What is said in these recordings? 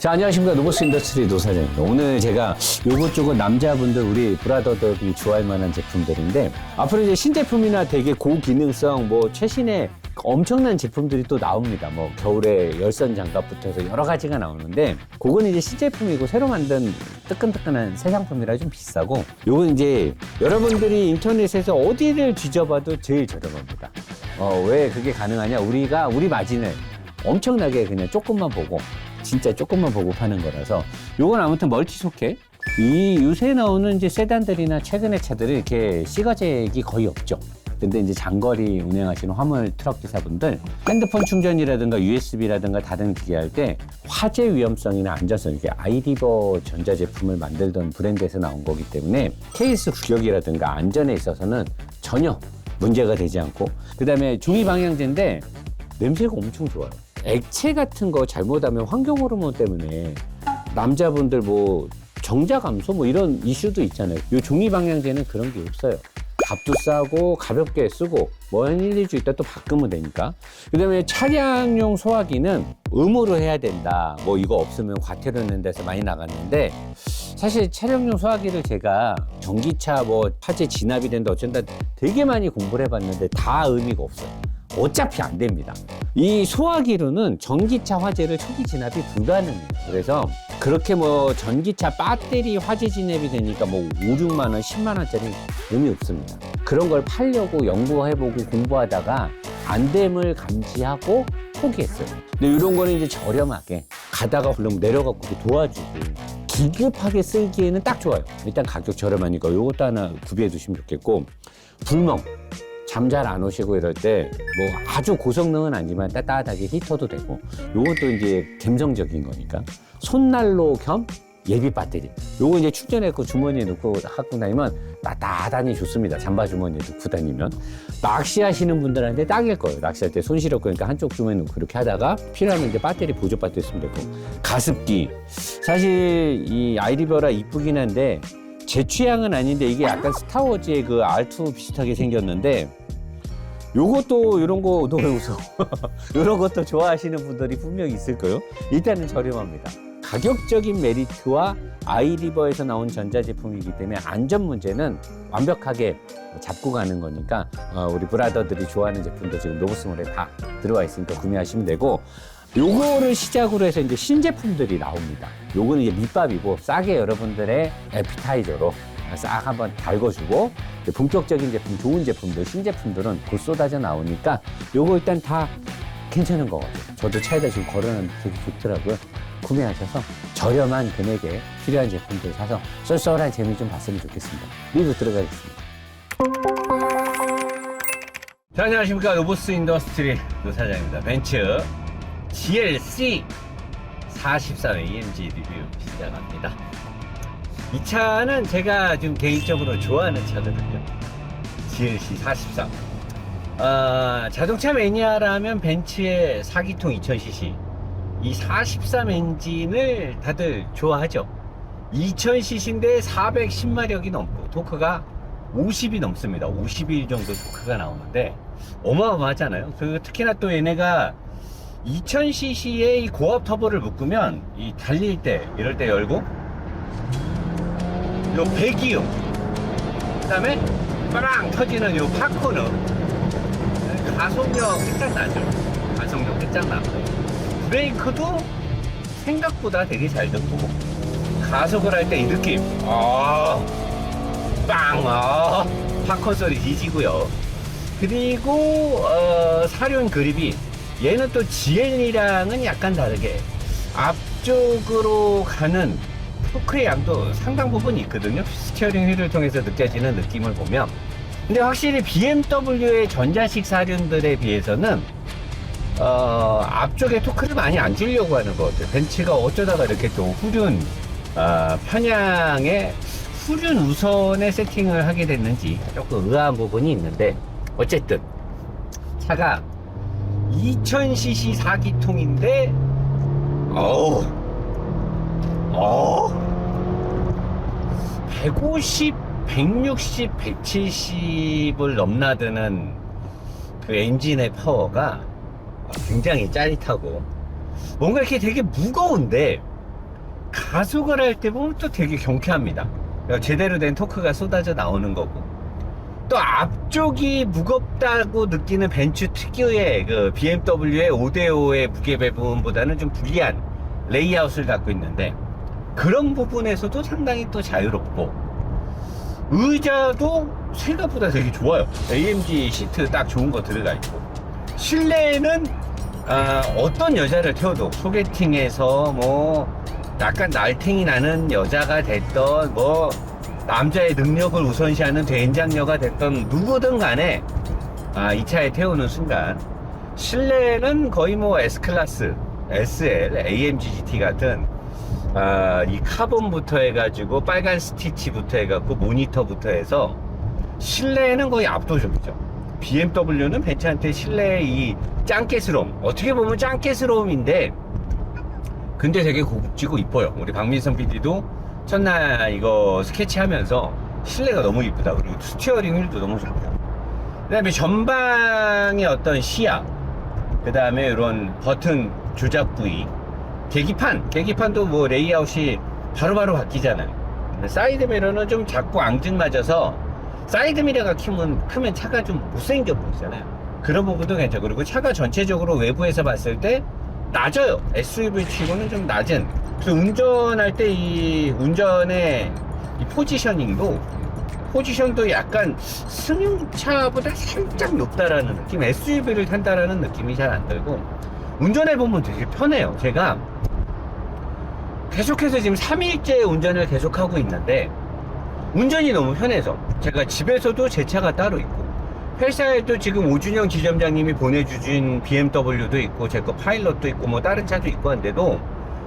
자, 안녕하십니까. 노보스 인더스트리 노사장입니다. 오늘 제가 요것저것 남자분들, 우리 브라더들이 좋아할 만한 제품들인데, 앞으로 이제 신제품이나 되게 고기능성, 최신의 엄청난 제품들이 또 나옵니다. 겨울에 열선 장갑부터 해서 여러 가지가 나오는데, 그건 이제 신제품이고 새로 만든 뜨끈뜨끈한 새 상품이라 좀 비싸고, 요건 이제 여러분들이 인터넷에서 어디를 뒤져봐도 제일 저렴합니다. 왜 그게 가능하냐? 우리 마진을 엄청나게 그냥 조금만 보고, 진짜 조금만 보고 파는 거라서. 요건 아무튼 멀티 소켓. 요새 나오는 이제 세단들이나 최근의 차들이 이렇게 시가잭이 거의 없죠. 근데 이제 장거리 운행하시는 화물 트럭 기사분들 핸드폰 충전이라든가 USB라든가 다른 기기 할 때 화재 위험성이나 안전성, 이렇게 아이리버 전자제품을 만들던 브랜드에서 나온 거기 때문에 케이스 구력이라든가 안전에 있어서는 전혀 문제가 되지 않고, 그 다음에 중위 방향제인데 냄새가 엄청 좋아요. 액체 같은 거 잘못하면 환경 호르몬 때문에 남자분들 정자 감소 이런 이슈도 있잖아요. 요 종이 방향제는 그런 게 없어요. 값도 싸고 가볍게 쓰고 한 1, 2주 있다 또 바꾸면 되니까. 그 다음에 차량용 소화기는 의무로 해야 된다. 이거 없으면 과태료 낸 데서 많이 나갔는데, 사실 차량용 소화기를 제가 전기차 화재 진압이 된다 어쩐다 되게 많이 공부를 해봤는데 다 의미가 없어요. 어차피 안 됩니다. 이 소화기로는 전기차 화재를 초기 진압이 불가능해요. 그래서 그렇게 전기차 배터리 화재 진압이 되니까 5, 6만 원, 10만 원짜리 의미 없습니다. 그런 걸 팔려고 연구해보고 공부하다가 안 됨을 감지하고 포기했어요. 근데 이런 거는 이제 저렴하게 가다가 물론 내려가고 도와주고 기급하게 쓰기에는 딱 좋아요. 일단 가격 저렴하니까 이것도 하나 구비해 두시면 좋겠고, 불멍. 잠 잘 안 오시고 이럴 때 아주 고성능은 아니지만 따뜻하게 히터도 되고, 요것도 이제 감성적인 거니까 손난로 겸 예비 배터리. 요거 이제 충전해서 주머니에 넣고 갖고 다니면 따뜻하니 좋습니다. 잠바 주머니에 넣고 다니면. 낚시하시는 분들한테 딱일 거예요. 낚시할 때 손 시렵고, 그러니까 한쪽 주머니에 넣고 그렇게 하다가 필요하면 이제 배터리 보조 배터리 쓰면 되고. 가습기. 사실 이 아이리버라 이쁘긴 한데 제 취향은 아닌데, 이게 약간 스타워즈의 그 R2 비슷하게 생겼는데, 요것도 이런 거 너 왜 웃어? 이런 것도 좋아하시는 분들이 분명히 있을 거예요. 일단은 저렴합니다. 가격적인 메리트와 아이리버에서 나온 전자제품이기 때문에 안전 문제는 완벽하게 잡고 가는 거니까, 우리 브라더들이 좋아하는 제품도 지금 노브스몰에 다 들어와 있으니까 구매하시면 되고, 요거를 시작으로 해서 이제 신제품들이 나옵니다. 요거는 이제 밑밥이고, 싸게 여러분들의 에피타이저로 싹 한번 달궈주고, 본격적인 제품, 좋은 제품들, 신제품들은 곧 쏟아져 나오니까 요거 일단 다 괜찮은 거 같아요. 저도 차에다 지금 걸어놨는데 되게 좋더라고요. 구매하셔서 저렴한 금액에 필요한 제품들 사서 쏠쏠한 재미 좀 봤으면 좋겠습니다. 리뷰 들어가겠습니다. 자, 안녕하십니까. 노보스 인더스트리 노사장입니다. 벤츠 GLC 43 AMG 리뷰 시작합니다. 이 차는 제가 좀 개인적으로 좋아하는 차거든요. GLC 43. 자동차 매니아라면 벤츠의 4기통 2000cc 이 43 엔진을 다들 좋아하죠. 2000cc인데 410마력이 넘고 토크가 50이 넘습니다. 51 정도 토크가 나오는데 어마어마하잖아요. 특히나 또 얘네가 2000cc의 이 고압 터보를 묶으면 이 달릴 때 이럴 때 열고, 요 배기음, 그 다음에 빠랑 터지는 요 팝코너, 가속력 끝장나죠. 가속력 끝장나고, 브레이크도 생각보다 되게 잘 듣고, 가속을 할 때 이 느낌, 빵, 팝콘 소리 뒤지고요. 그리고 사륜 그립이, 얘는 또 GL이랑은 약간 다르게 앞쪽으로 가는 토크의 양도 상당 부분 있거든요. 스티어링 휠을 통해서 느껴지는 느낌을 보면. 근데 확실히 BMW의 전자식 사륜들에 비해서는 앞쪽에 토크를 많이 안 주려고 하는 것 같아요. 벤츠가 어쩌다가 이렇게 또 후륜 편향에 후륜 우선에 세팅을 하게 됐는지 조금 의아한 부분이 있는데, 어쨌든 차가 2000cc 4기통인데 150, 160, 170을 넘나드는 그 엔진의 파워가 굉장히 짜릿하고, 뭔가 이렇게 되게 무거운데 가속을 할 때 보면 또 되게 경쾌합니다. 제대로 된 토크가 쏟아져 나오는 거고, 또 앞쪽이 무겁다고 느끼는 벤츠 특유의 그 BMW의 5대5의 무게 배분보다는 좀 불리한 레이아웃을 갖고 있는데, 그런 부분에서도 상당히 또 자유롭고, 의자도 생각보다 되게 좋아요. AMG 시트 딱 좋은 거 들어가 있고, 실내에는 어떤 여자를 태워도, 소개팅에서 뭐 약간 날탱이 나는 여자가 됐던, 뭐 남자의 능력을 우선시하는 된장녀가 됐던 누구든 간에 이 차에 태우는 순간 실내는 거의 뭐 S클래스, SL, AMG GT 같은 이 카본부터 해가지고 빨간 스티치부터 해갖고 모니터부터 해서 실내에는 거의 압도적이죠. BMW는 벤츠한테 실내의 이 짱깨스러움, 어떻게 보면 짱깨스러움인데 근데 되게 고급지고 이뻐요. 우리 박민성 PD도 첫날 이거 스케치하면서 실내가 너무 이쁘다, 그리고 스티어링 휠도 너무 좋다, 그 다음에 전방의 어떤 시야, 그 다음에 이런 버튼 조작 부위, 계기판도 뭐 레이아웃이 바로바로 바뀌잖아요. 사이드미러는 좀 작고 앙증맞아서 사이드미러가 크면 차가 좀 못생겨 보이잖아요. 그런 부분도 괜찮고, 그리고 차가 전체적으로 외부에서 봤을 때 낮아요. SUV 치고는 좀 낮은. 그래서 운전할 때 이 운전의 이 포지션도 약간 승용차보다 살짝 높다라는 느낌, SUV를 탄다라는 느낌이 잘 안 들고, 운전해보면 되게 편해요. 제가 계속해서 지금 3일째 운전을 계속하고 있는데 운전이 너무 편해서, 제가 집에서도 제 차가 따로 있고, 회사에도 지금 오준영 지점장님이 보내주신 BMW도 있고, 제 거 파일럿도 있고, 뭐 다른 차도 있고 한데도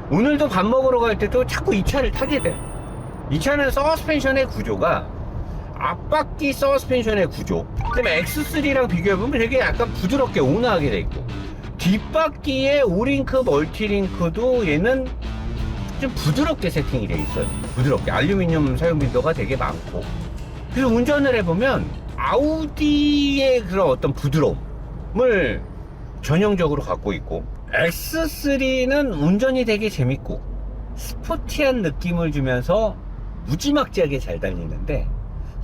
오늘도 밥 먹으러 갈 때도 자꾸 이 차를 타게 돼. 이 차는 서스펜션의 구조가 앞바퀴 서스펜션의 구조, 그다음에 X3랑 비교해보면 되게 약간 부드럽게 온화하게 돼 있고, 뒷바퀴의 오링크 멀티링크도 얘는 좀 부드럽게 세팅이 돼 있어요. 부드럽게 알루미늄 사용 빈도가 되게 많고, 그래서 운전을 해보면 아우디의 그런 어떤 부드러움을 전형적으로 갖고 있고, X3는 운전이 되게 재밌고 스포티한 느낌을 주면서 무지막지하게 잘 달리는데,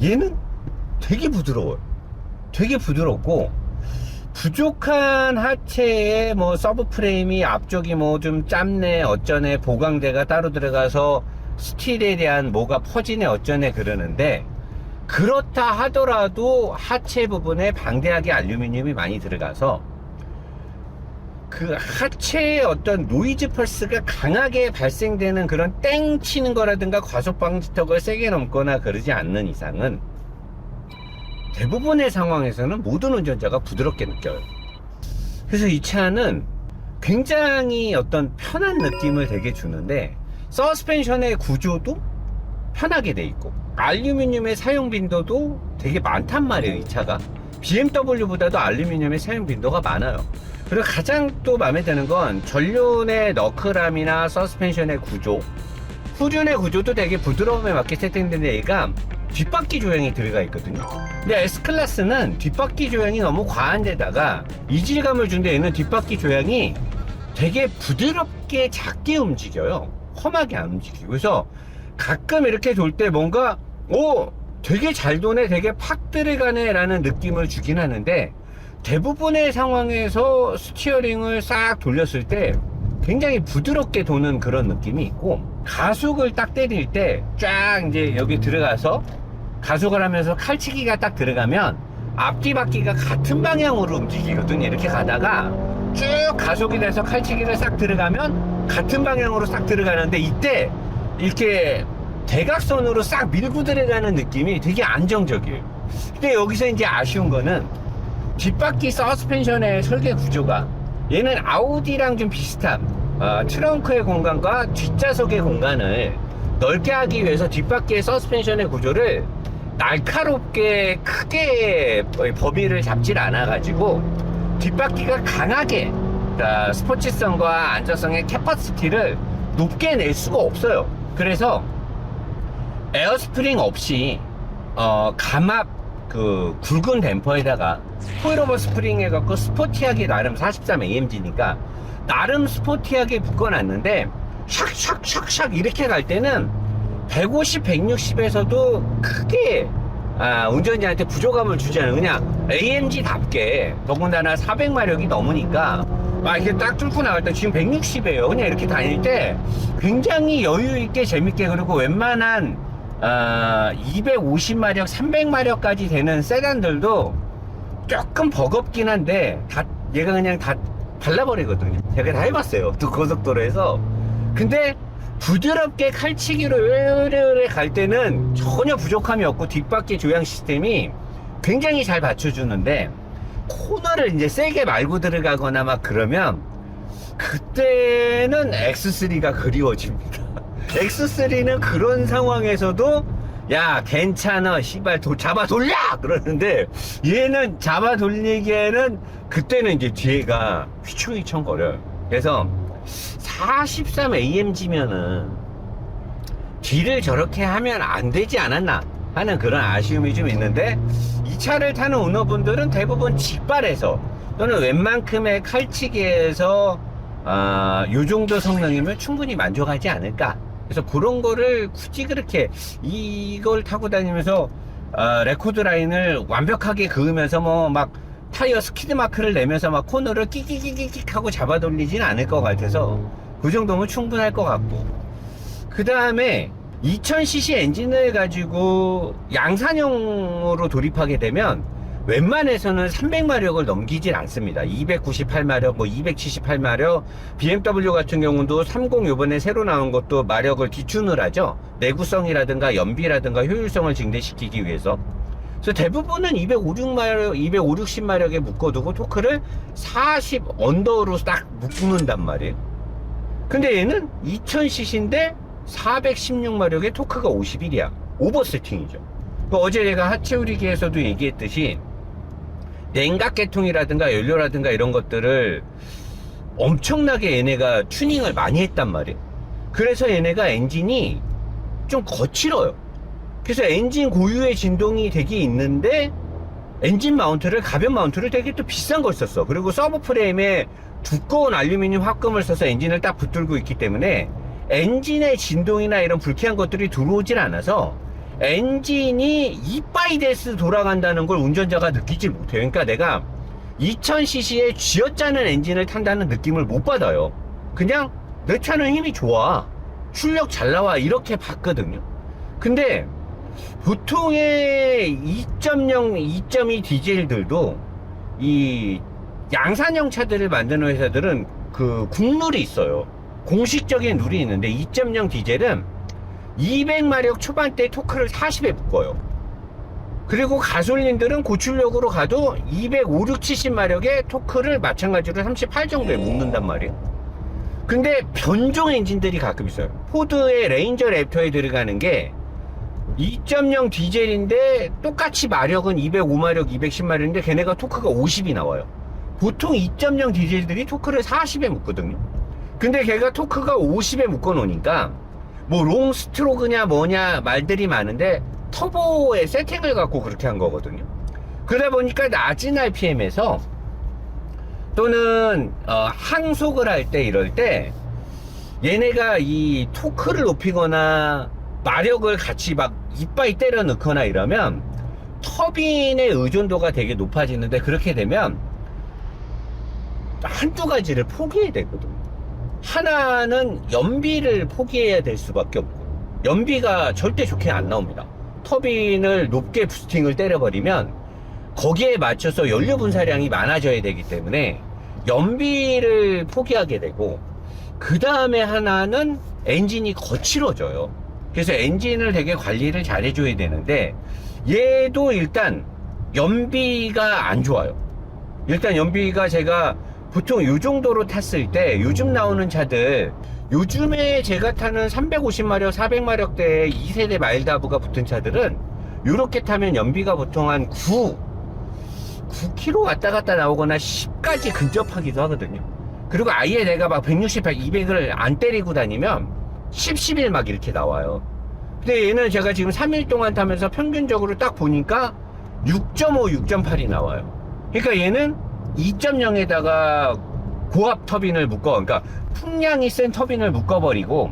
얘는 되게 부드러워요. 되게 부드럽고, 부족한 하체에 뭐 서브프레임이 앞쪽이 뭐 좀 짧네 어쩌네, 보강대가 따로 들어가서 스틸에 대한 뭐가 퍼지네 어쩌네 그러는데, 그렇다 하더라도 하체 부분에 방대하게 알루미늄이 많이 들어가서 그 하체의 어떤 노이즈 펄스가 강하게 발생되는 그런 땡 치는 거라든가 과속 방지턱을 세게 넘거나 그러지 않는 이상은 대부분의 상황에서는 모든 운전자가 부드럽게 느껴요. 그래서 이 차는 굉장히 어떤 편한 느낌을 되게 주는데, 서스펜션의 구조도 편하게 돼 있고, 알루미늄의 사용 빈도도 되게 많단 말이에요. 이 차가 BMW보다도 알루미늄의 사용 빈도가 많아요. 그리고 가장 또 마음에 드는 건 전륜의 너클함이나 서스펜션의 구조, 후륜의 구조도 되게 부드러움에 맞게 세팅된 얘가 뒷바퀴 조향이 들어가 있거든요. 근데 S클래스는 뒷바퀴 조향이 너무 과한 데다가 이질감을 준데, 얘는 뒷바퀴 조향이 되게 부드럽게 작게 움직여요. 험하게 안 움직이고. 그래서 가끔 이렇게 돌 때 뭔가 되게 잘 도네, 되게 팍 들어가네 라는 느낌을 주긴 하는데, 대부분의 상황에서 스티어링을 싹 돌렸을 때 굉장히 부드럽게 도는 그런 느낌이 있고, 가속을 딱 때릴 때 쫙 이제 여기 들어가서 가속을 하면서 칼치기가 딱 들어가면 앞뒤 바퀴가 같은 방향으로 움직이거든요. 이렇게 가다가 쭉 가속이 돼서 칼치기를 싹 들어가면 같은 방향으로 싹 들어가는데, 이때 이렇게 대각선으로 싹 밀고 들어가는 느낌이 되게 안정적이에요. 근데 여기서 이제 아쉬운 거는 뒷바퀴 서스펜션의 설계 구조가, 얘는 아우디랑 좀 비슷한 트렁크의 공간과 뒷좌석의 공간을 넓게 하기 위해서 뒷바퀴의 서스펜션의 구조를 날카롭게 크게 범위를 잡질 않아 가지고 뒷바퀴가 강하게 스포츠성과 안정성의 캐퍼시티를 높게 낼 수가 없어요. 그래서 에어스프링 없이 감압 그 굵은 댐퍼에다가 코일오버 스프링 해갖고 스포티하게, 나름 43 AMG니까 나름 스포티하게 묶어놨는데, 샥샥샥샥 이렇게 갈 때는 150, 160에서도 크게 운전자한테 부족함을 주지 않아요. 그냥 AMG답게 더군다나 400마력이 넘으니까 막 이렇게 딱 뚫고 나갈 때 지금 160이에요. 그냥 이렇게 다닐 때 굉장히 여유 있게 재밌게, 그리고 웬만한 250마력, 300마력까지 되는 세단들도 조금 버겁긴 한데 얘가 그냥 다 발라버리거든요. 제가 다 해봤어요. 또 고속도로에서. 근데 부드럽게 칼치기로 으르르 갈 때는 전혀 부족함이 없고 뒷바퀴 조향 시스템이 굉장히 잘 받쳐주는데, 코너를 이제 세게 말고 들어가거나 막 그러면 그때는 X3가 그리워집니다. X3는 그런 상황에서도 야 괜찮아 씨발 잡아 돌려 그러는데, 얘는 잡아 돌리기에는 그때는 이제 뒤에가 휘청휘청 거려요. 그래서 43 AMG면은 뒤를 저렇게 하면 안 되지 않았나 하는 그런 아쉬움이 좀 있는데, 이 차를 타는 오너분들은 대부분 직발에서 또는 웬만큼의 칼치기에서 요 정도 성능이면 충분히 만족하지 않을까. 그래서 그런 거를 굳이 그렇게 이걸 타고 다니면서 레코드 라인을 완벽하게 그으면서 뭐 막 타이어 스키드 마크를 내면서 막 코너를 끼끼끼끼 하고 잡아 돌리진 않을 것 같아서 그 정도면 충분할 것 같고, 그 다음에 2000cc 엔진을 가지고 양산형으로 돌입하게 되면 웬만해서는 300마력을 넘기질 않습니다. 298마력, 뭐 278마력, BMW 같은 경우도 30 요번에 새로 나온 것도 마력을 뒤춘을 하죠. 내구성이라든가 연비라든가 효율성을 증대시키기 위해서. 그래서 대부분은 250마력, 250, 60마력에 묶어두고 토크를 40 언더로 딱 묶는단 말이에요. 근데 얘는 2000cc인데 416마력에 토크가 51이야. 오버 세팅이죠. 어제 제가 하체우리기에서도 얘기했듯이 냉각계통이라든가 연료라든가 이런 것들을 엄청나게 얘네가 튜닝을 많이 했단 말이에요. 그래서 얘네가 엔진이 좀 거칠어요. 그래서 엔진 고유의 진동이 되게 있는데, 엔진 마운트를, 가변 마운트를 되게 또 비싼 걸 썼어. 그리고 서브 프레임에 두꺼운 알루미늄 합금을 써서 엔진을 딱 붙들고 있기 때문에 엔진의 진동이나 이런 불쾌한 것들이 들어오질 않아서 엔진이 이빠이데스 돌아간다는 걸 운전자가 느끼질 못해요. 그러니까 내가 2000cc의 쥐어짜는 엔진을 탄다는 느낌을 못 받아요. 그냥 내 차는 힘이 좋아, 출력 잘 나와, 이렇게 봤거든요. 근데 보통의 2.0, 2.2 디젤들도 이 양산형 차들을 만드는 회사들은 그 국룰이 있어요. 공식적인 룰이 있는데 2.0 디젤은 200마력 초반대 토크를 40에 묶어요. 그리고 가솔린들은 고출력으로 가도 250, 6, 70마력의 토크를 마찬가지로 38 정도에 묶는단 말이에요. 근데 변종 엔진들이 가끔 있어요. 포드의 레인저 랩터에 들어가는 게 2.0 디젤인데 똑같이 마력은 205마력, 210마력인데 걔네가 토크가 50이 나와요. 보통 2.0 디젤들이 토크를 40에 묶거든요. 근데 걔가 토크가 50에 묶어 놓으니까 뭐 롱 스트로크냐 뭐냐 말들이 많은데 터보의 세팅을 갖고 그렇게 한 거거든요. 그러다 보니까 낮은 RPM에서 또는 항속을 할 때 이럴 때 얘네가 이 토크를 높이거나 마력을 같이 막 이빠이 때려 넣거나 이러면 터빈의 의존도가 되게 높아지는데, 그렇게 되면 한두 가지를 포기해야 되거든요. 하나는 연비를 포기해야 될 수밖에 없고, 연비가 절대 좋게 안 나옵니다. 터빈을 높게 부스팅을 때려버리면 거기에 맞춰서 연료 분사량이 많아져야 되기 때문에 연비를 포기하게 되고, 그 다음에 하나는 엔진이 거칠어져요. 그래서 엔진을 되게 관리를 잘 해줘야 되는데, 얘도 일단 연비가 안 좋아요. 일단 연비가 제가 보통 이 정도로 탔을 때 요즘 나오는 차들, 요즘에 제가 타는 350마력, 400마력대의 2세대 마일드하브가 붙은 차들은 이렇게 타면 연비가 보통 한 9km 왔다 갔다 나오거나 10까지 근접하기도 하거든요. 그리고 아예 내가 막 160, 200을 안 때리고 다니면 10, 11 막 이렇게 나와요. 근데 얘는 제가 지금 3일 동안 타면서 평균적으로 딱 보니까 6.5, 6.8이 나와요. 그러니까 얘는 2.0에다가 고압 터빈을 그러니까 풍량이 센 터빈을 묶어버리고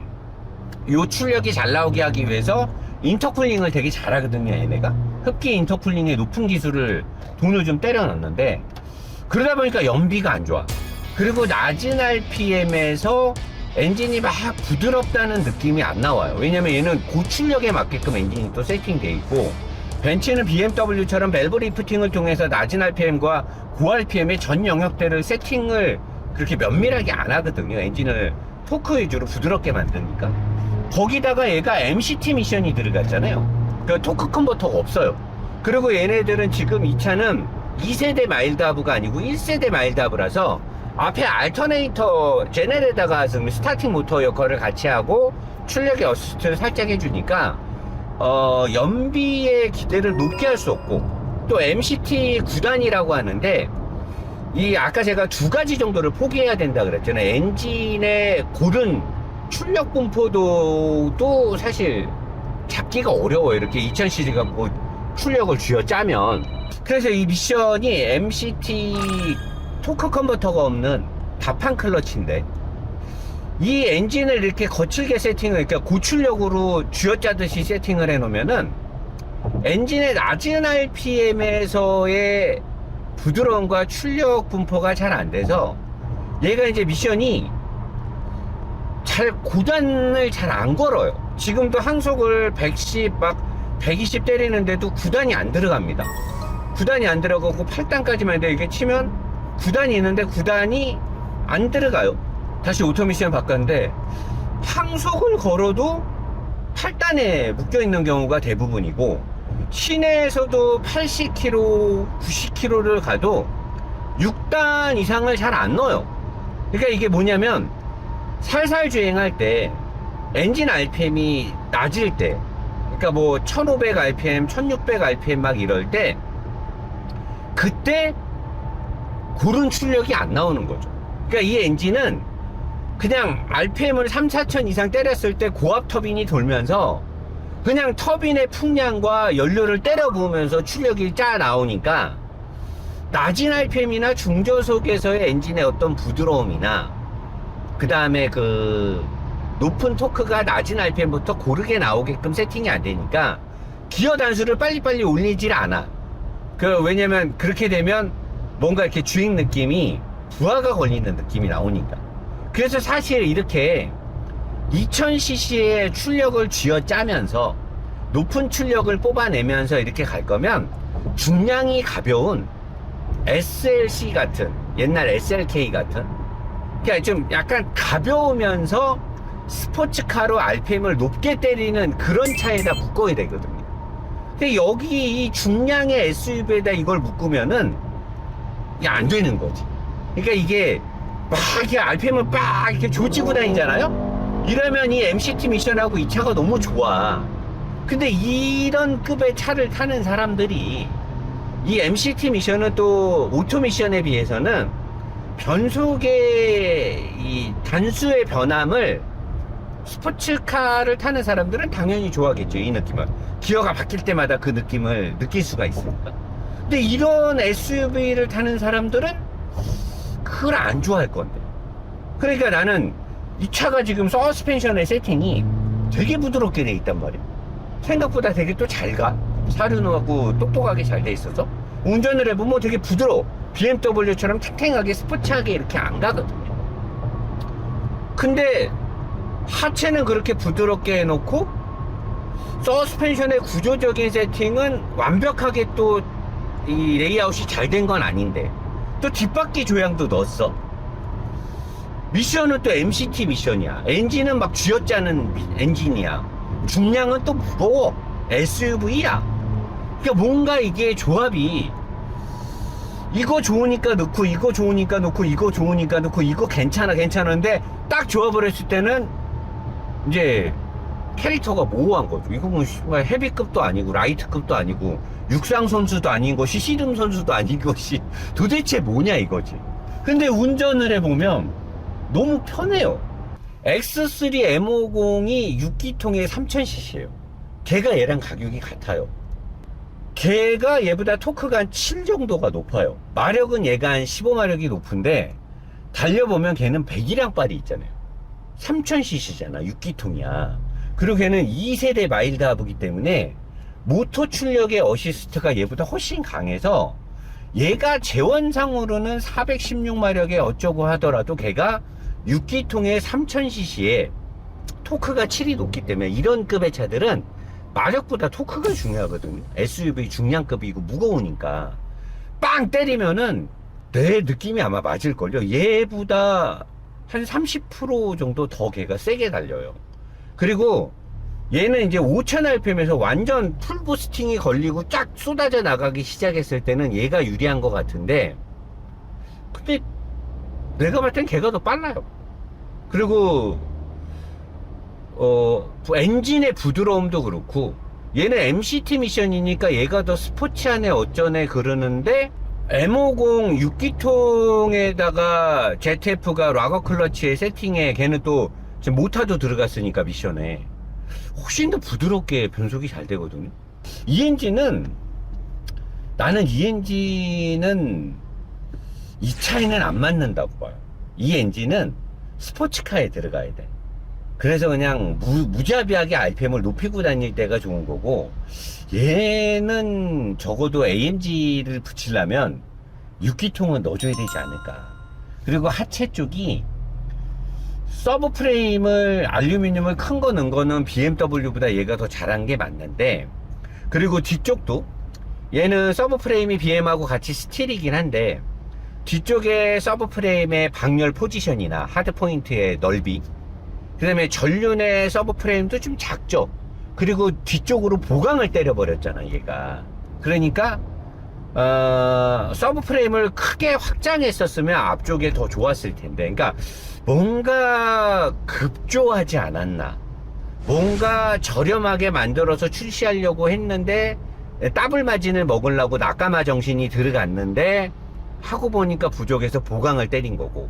요 출력이 잘 나오게 하기 위해서 인터쿨링을 되게 잘하거든요, 얘네가. 흡기 인터쿨링의 높은 기술을 돈을 좀 때려 넣는데, 그러다 보니까 연비가 안 좋아. 그리고 낮은 RPM에서 엔진이 막 부드럽다는 느낌이 안 나와요. 왜냐면 얘는 고출력에 맞게끔 엔진이 또 세팅돼 있고, 벤츠는 BMW처럼 밸브 리프팅을 통해서 낮은 RPM과 고 RPM의 전 영역대를 세팅을 그렇게 면밀하게 안 하거든요. 엔진을 토크 위주로 부드럽게 만드니까. 거기다가 얘가 MCT 미션이 들어갔잖아요. 그 토크 컨버터가 없어요. 그리고 얘네들은 지금 이 차는 2세대 마일드 하브가 아니고 1세대 마일드 하브라서 앞에 알터네이터 제넬에다가 스타팅 모터 역할을 같이 하고 출력의 어시스트를 살짝 해주니까 연비의 기대를 높게 할 수 없고, 또 MCT 9단이라고 하는데, 이 아까 제가 두 가지 정도를 포기해야 된다 그랬잖아요. 엔진의 고른 출력 분포도 사실 잡기가 어려워요. 이렇게 2000cc가 뭐 출력을 쥐어짜면. 그래서 이 미션이 MCT 토크 컨버터가 없는 다판 클러치인데, 이 엔진을 이렇게 거칠게 세팅을, 그러니까 고출력으로 쥐어짜듯이 세팅을 해 놓으면은 엔진의 낮은 RPM에서의 부드러움과 출력 분포가 잘 안 돼서 얘가 이제 미션이 고단을 잘 안 걸어요. 지금도 항속을 110 막 120 때리는데도 9단이 안 들어갑니다. 9단이 안 들어가고 8단까지만 해도 이게 치면 9단이 있는데 9단이 안 들어가요. 다시 오토미션 바꿨는데 항속을 걸어도 8단에 묶여있는 경우가 대부분이고, 시내에서도 80km, 90km를 가도 6단 이상을 잘 안 넣어요. 그러니까 이게 뭐냐면, 살살 주행할 때 엔진 RPM이 낮을 때, 그러니까 뭐 1500rpm, 1600rpm 막 이럴 때, 그때 고른 출력이 안 나오는 거죠. 그러니까 이 엔진은 그냥 RPM을 3, 4천 이상 때렸을 때 고압 터빈이 돌면서 그냥 터빈의 풍량과 연료를 때려 부으면서 출력이 짜 나오니까, 낮은 RPM이나 중저속에서의 엔진의 어떤 부드러움이나 그 다음에 그 높은 토크가 낮은 RPM부터 고르게 나오게끔 세팅이 안 되니까 기어 단수를 빨리빨리 올리질 않아. 왜냐면 그렇게 되면 뭔가 이렇게 주행 느낌이 부하가 걸리는 느낌이 나오니까. 그래서 사실 이렇게 2000cc의 출력을 쥐어짜면서 높은 출력을 뽑아내면서 이렇게 갈 거면 중량이 가벼운 SLC 같은, 옛날 SLK 같은, 그러니까 좀 약간 가벼우면서 스포츠카로 RPM을 높게 때리는 그런 차에다 묶어야 되거든요. 근데 여기 이 중량의 SUV에다 이걸 묶으면은 이게 안 되는 거지. 그러니까 이게 막 이렇게 RPM을 막 이렇게 조지고 다니잖아요? 이러면 이 MCT 미션하고 이 차가 너무 좋아. 근데 이런 급의 차를 타는 사람들이 이 MCT 미션은 또 오토 미션에 비해서는 변속의 이 단수의 변함을, 스포츠카를 타는 사람들은 당연히 좋아하겠죠. 이 느낌을, 기어가 바뀔 때마다 그 느낌을 느낄 수가 있으니까. 근데 이런 SUV를 타는 사람들은 그걸 안 좋아할 건데. 그러니까 나는 이 차가 지금 서스펜션의 세팅이 되게 부드럽게 돼 있단 말이야. 생각보다 되게 또 잘 가. 사륜하고 똑똑하게 잘 돼 있어서 운전을 해보면 되게 부드러워. BMW처럼 탱탱하게 스포츠하게 이렇게 안 가거든요. 근데 하체는 그렇게 부드럽게 해놓고 서스펜션의 구조적인 세팅은 완벽하게 또 이 레이아웃이 잘 된 건 아닌데, 또 뒷바퀴 조향도 넣었어. 미션은 또 MCT 미션이야. 엔진은 막 쥐어짜는 엔진이야. 중량은 또 무거워. SUV야. 그러니까 뭔가 이게 조합이, 이거 좋으니까 넣고, 이거 좋으니까 넣고, 이거 좋으니까 넣고, 이거 괜찮은데 딱 조합을 했을 때는 이제 캐릭터가 모호한 거죠. 이거 뭐 헤비급도 아니고 라이트급도 아니고 육상 선수도 아닌 것이 씨름 선수도 아닌 것이 도대체 뭐냐 이거지. 근데 운전을 해보면 너무 편해요. X3 M50이 6기통에 3000cc예요. 걔가 얘랑 가격이 같아요. 걔가 얘보다 토크가 한 7 정도가 높아요. 마력은 얘가 한 15마력이 높은데 달려보면 걔는 배기량빨이 있잖아요. 3000cc잖아. 6기통이야. 그리고 걔는 2세대 마일드 하브이기 때문에 모터 출력의 어시스트가 얘보다 훨씬 강해서 얘가 재원상으로는 416마력에 어쩌고 하더라도 걔가 6기통의 3000cc에 토크가 7이 높기 때문에 이런 급의 차들은 마력보다 토크가 중요하거든요. SUV 중량급이고 무거우니까 빵 때리면은 내 느낌이 아마 맞을걸요. 얘보다 한 30% 정도 더 걔가 세게 달려요. 그리고 얘는 이제 5000rpm에서 완전 풀 부스팅이 걸리고 쫙 쏟아져 나가기 시작했을 때는 얘가 유리한 것 같은데, 근데 내가 봤을 땐 걔가 더 빨라요. 그리고 엔진의 부드러움도 그렇고, 얘는 MCT 미션이니까 얘가 더 스포츠하네 어쩌네 그러는데, M50 6기통에다가 ZF가 락어 클러치에 세팅해. 걔는 또 지금 모터도 들어갔으니까 미션에 훨씬 더 부드럽게 변속이 잘 되거든요. 나는 이 엔진은 이 차에는 안 맞는다고 봐요. 이 엔진은 스포츠카에 들어가야 돼. 그래서 그냥 무자비하게 RPM을 높이고 다닐 때가 좋은 거고, 얘는 적어도 AMG를 붙이려면 6기통은 넣어줘야 되지 않을까. 그리고 하체 쪽이 서브 프레임을 알루미늄을 큰 거 넣은 거는 BMW보다 얘가 더 잘한 게 맞는데, 그리고 뒤쪽도 얘는 서브 프레임이 BM하고 같이 스틸이긴 한데, 뒤쪽에 서브 프레임의 방열 포지션이나 하드 포인트의 넓이, 그 다음에 전륜의 서브 프레임도 좀 작죠. 그리고 뒤쪽으로 보강을 때려버렸잖아 얘가. 그러니까 서브 프레임을 크게 확장했었으면 앞쪽에 더 좋았을 텐데, 그러니까 뭔가 급조하지 않았나, 뭔가 저렴하게 만들어서 출시하려고 했는데 더블 마진을 먹으려고 낙가마 정신이 들어갔는데 하고 보니까 부족해서 보강을 때린 거고,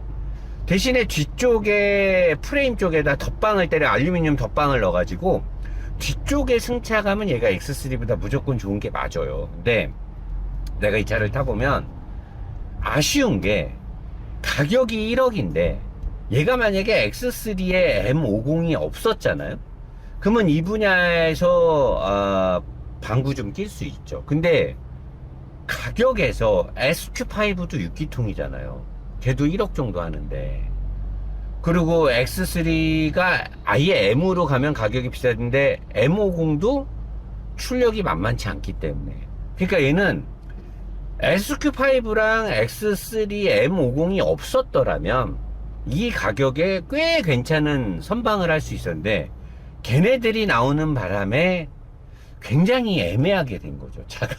대신에 뒤쪽에 프레임 쪽에다 덧방을 때려 알루미늄 덧방을 넣어가지고 뒤쪽에 승차감은 얘가 X3보다 무조건 좋은 게 맞아요. 근데 내가 이 차를 타보면 아쉬운 게 가격이 1억인데 얘가 만약에 X3에 M50이 없었잖아요. 그러면 이 분야에서 방구 좀 낄 수 있죠. 근데 가격에서 SQ5도 6기통이잖아요. 걔도 1억 정도 하는데, 그리고 X3가 아예 M으로 가면 가격이 비싼데 M50도 출력이 만만치 않기 때문에, 그러니까 얘는 SQ5랑 X3 M50이 없었더라면 이 가격에 꽤 괜찮은 선방을 할 수 있었는데, 걔네들이 나오는 바람에 굉장히 애매하게 된 거죠, 차가.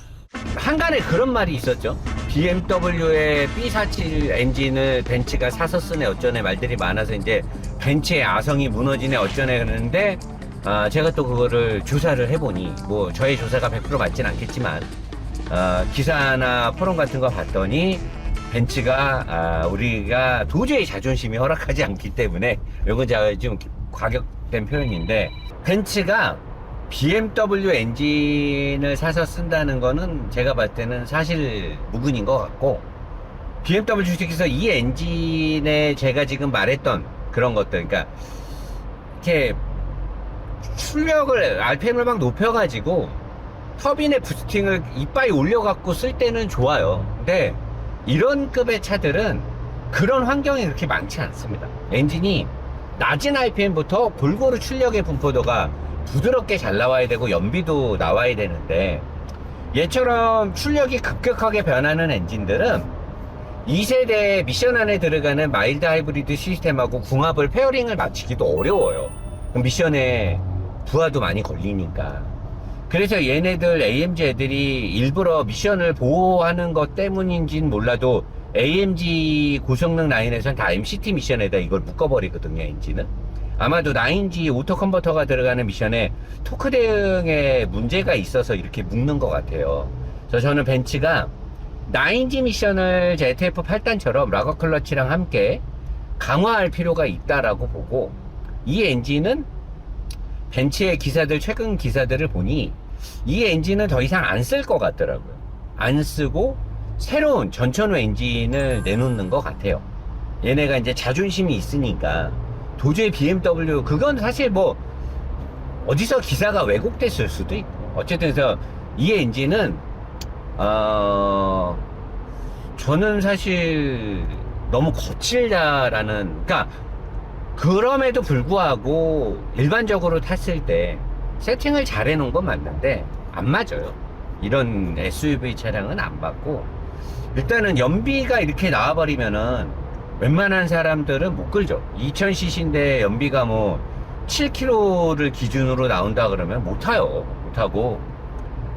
한간에 그런 말이 있었죠. BMW의 B47 엔진을 벤츠가 사서 쓰네 어쩌네 말들이 많아서 이제 벤츠의 아성이 무너지네 어쩌네 그러는데, 제가 또 그거를 조사를 해보니, 뭐 저의 조사가 100% 맞진 않겠지만 기사나 포럼 같은 거 봤더니 벤츠가 우리가 도저히 자존심이 허락하지 않기 때문에, 이건 제가 지금 과격된 표현인데, 벤츠가 BMW 엔진을 사서 쓴다는 거는 제가 봤을 때는 사실 무근인 것 같고, BMW 주식에서 이 엔진에 제가 지금 말했던 그런 것들, 그러니까 이렇게 출력을 RPM을 막 높여가지고 터빈의 부스팅을 이빠이 올려갖고 쓸 때는 좋아요. 근데 이런 급의 차들은 그런 환경이 그렇게 많지 않습니다. 엔진이 낮은 RPM부터 골고루 출력의 분포도가 부드럽게 잘 나와야 되고 연비도 나와야 되는데, 얘처럼 출력이 급격하게 변하는 엔진들은 2세대 미션 안에 들어가는 마일드 하이브리드 시스템하고 궁합을 페어링을 맞추기도 어려워요. 미션에 부하도 많이 걸리니까. 그래서 얘네들 AMG 애들이 일부러 미션을 보호하는 것 때문인지는 몰라도 AMG 고성능 라인에서는 다 MCT 미션에다 이걸 묶어버리거든요, 엔진은. 아마도 9G 오토 컨버터가 들어가는 미션에 토크 대응에 문제가 있어서 이렇게 묶는 것 같아요. 그래서 저는 벤츠가 9G 미션을 ZF 8단처럼 락어 클러치랑 함께 강화할 필요가 있다라고 보고, 이 엔진은 벤츠의 기사들, 최근 기사들을 보니 이 엔진은 더 이상 안 쓸 것 같더라고요. 안 쓰고 새로운 전천후 엔진을 내놓는 것 같아요. 얘네가 이제 자존심이 있으니까 도저히 BMW 그건 사실 뭐 어디서 기사가 왜곡됐을 수도 있고 어쨌든 그래서 이 엔진은 저는 사실 너무 거칠다라는, 그러니까 그럼에도 불구하고 일반적으로 탔을 때 세팅을 잘 해놓은 건 맞는데 안 맞아요. 이런 SUV 차량은 안 맞고, 일단은 연비가 이렇게 나와버리면은 웬만한 사람들은 못 끌죠. 2000cc인데 연비가 뭐 7km를 기준으로 나온다 그러면 못 타요. 못 타고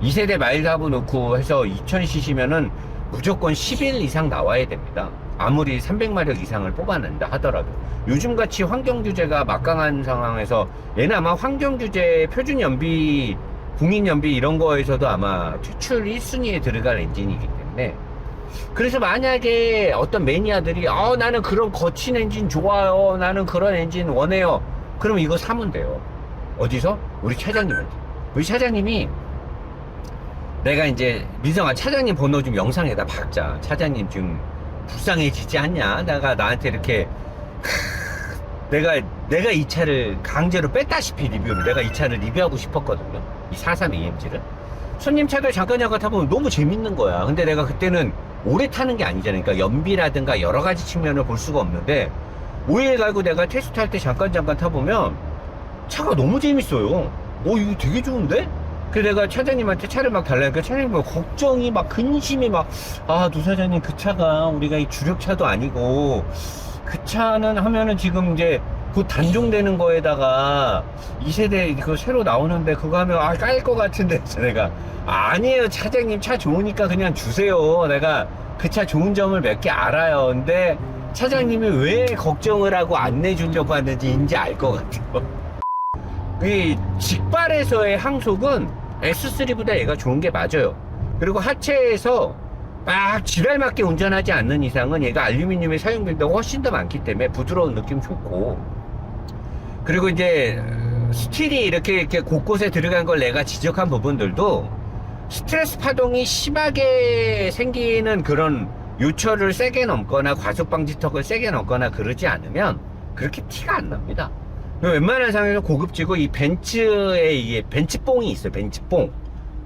2세대 마일 하부 넣고 해서 2000cc면은 무조건 11 이상 나와야 됩니다. 아무리 300마력 이상을 뽑아낸다 하더라도. 요즘같이 환경규제가 막강한 상황에서 얘는 아마 환경규제 표준 연비, 국민 연비 이런 거에서도 아마 추출 1순위에 들어갈 엔진이기 때문에, 그래서 만약에 어떤 매니아들이 나는 그런 거친 엔진 좋아요, 나는 그런 엔진 원해요, 그러면 이거 사면 돼요. 어디서? 우리 차장님한테. 우리 차장님이, 내가 이제 민성아 차장님 번호 좀 영상에다 박자. 차장님 좀 불쌍해지지 않냐? 내가 나한테 이렇게 내가 이 차를 강제로 뺐다시피 리뷰를, 내가 이 차를 리뷰하고 싶었거든요. 이 43AMG를 손님 차들 잠깐 타보면 너무 재밌는 거야. 근데 내가 그때는 오래 타는 게 아니잖아요. 그러니까 연비라든가 여러 가지 측면을 볼 수가 없는데 5일 갈고 내가 테스트 할 때 잠깐 타보면 차가 너무 재밌어요. 이거 되게 좋은데? 그래서 내가 차장님한테 차를 막 달라니까 차장님 뭐 걱정이 막 근심이 막, 노사장님 그 차가 우리가 이 주력차도 아니고 그 차는 하면은 지금 이제 곧 단종되는 거에다가 2세대 그거 새로 나오는데 그거 하면 까일 것 같은데. 그래서 내가 아니에요 차장님, 차 좋으니까 그냥 주세요. 내가 그 차 좋은 점을 몇 개 알아요. 근데 차장님이 왜 걱정을 하고 안 내주려고 하는지 이제 알 것 같아요. 이 직발에서의 항속은 S3보다 얘가 좋은 게 맞아요. 그리고 하체에서 막 지랄맞게 운전하지 않는 이상은 얘가 알루미늄의 사용 빈도가 훨씬 더 많기 때문에 부드러운 느낌 좋고, 그리고 이제 스틸이 이렇게 곳곳에 들어간 걸 내가 지적한 부분들도 스트레스 파동이 심하게 생기는 그런 요철을 세게 넘거나 과속 방지턱을 세게 넘거나 그러지 않으면 그렇게 티가 안 납니다. 웬만한 상황에서 고급지고, 이 벤츠에 이게 벤츠뽕이 있어요. 벤츠뽕.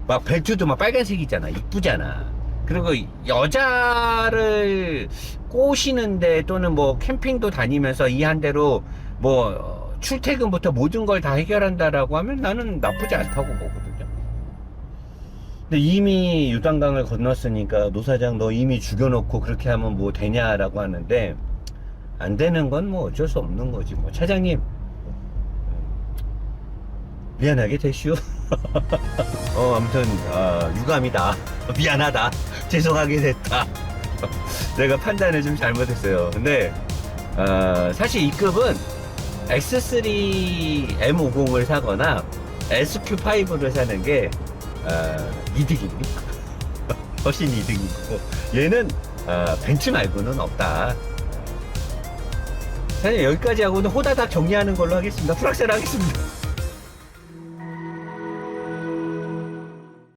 막 벨트도 막 빨간색이잖아. 이쁘잖아. 그리고 여자를 꼬시는데 또는 뭐 캠핑도 다니면서 이 한 대로 뭐 출퇴근부터 모든 걸 다 해결한다라고 하면 나는 나쁘지 않다고 보거든요. 근데 이미 유단강을 건넜으니까 노사장 너 이미 죽여놓고 그렇게 하면 뭐 되냐라고 하는데, 안 되는 건 뭐 어쩔 수 없는 거지. 뭐 차장님 미안하게 되시오. 아무튼 유감이다. 미안하다. 죄송하게 됐다. 내가 판단을 좀 잘못했어요. 근데 사실 이 급은 X3 M50을 사거나 SQ5를 사는 게 이득입니다. 훨씬 이득이고, 얘는 벤츠 말고는 없다. 사실 여기까지 하고는 호다닥 정리하는 걸로 하겠습니다. 풀악셀 하겠습니다.